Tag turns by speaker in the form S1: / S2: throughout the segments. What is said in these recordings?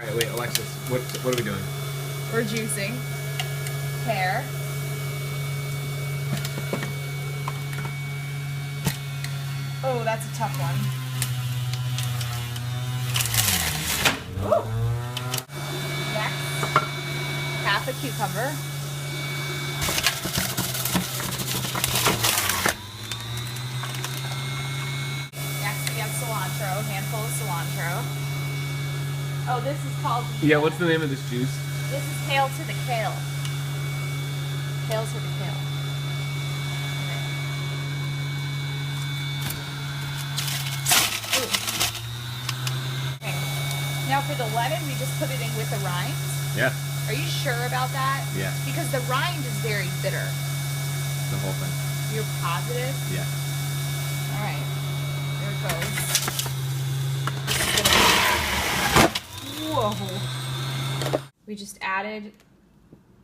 S1: All right, wait, Alexis, what are we doing?
S2: We're juicing pear. Oh, that's a tough one. Ooh. Next, half a cucumber. Next, we have cilantro, handful of cilantro. Oh, this is called...
S1: Yeah, what's the name of this juice?
S2: This is Kale to the Kale. Kale to the Kale. Okay. Now for the lemon, we just put it in with the rind.
S1: Yeah.
S2: Are you sure about that?
S1: Yeah. Because
S2: the rind is very bitter.
S1: the whole thing.
S2: You're positive?
S1: Yeah.
S2: All right. There it goes. Whoa. We just added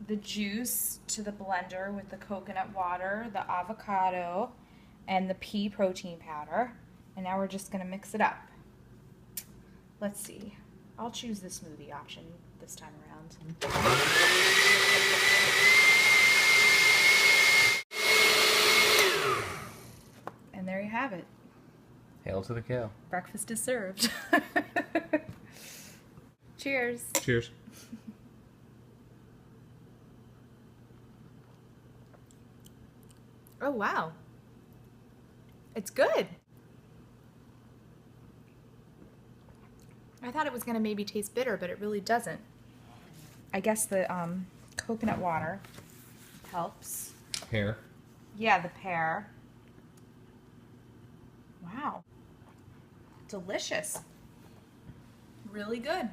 S2: the juice to the blender with the coconut water, the avocado, and the pea protein powder. And now we're just going to mix it up. Let's see. I'll choose the smoothie option this time around. And there you have it.
S1: Hail to the kale.
S2: Breakfast is served. Cheers.
S1: Cheers.
S2: Oh, wow. It's good. I thought it was going to maybe taste bitter, but it really doesn't. I guess the coconut water helps.
S1: Pear.
S2: Yeah, the pear. Wow. Delicious. Really good.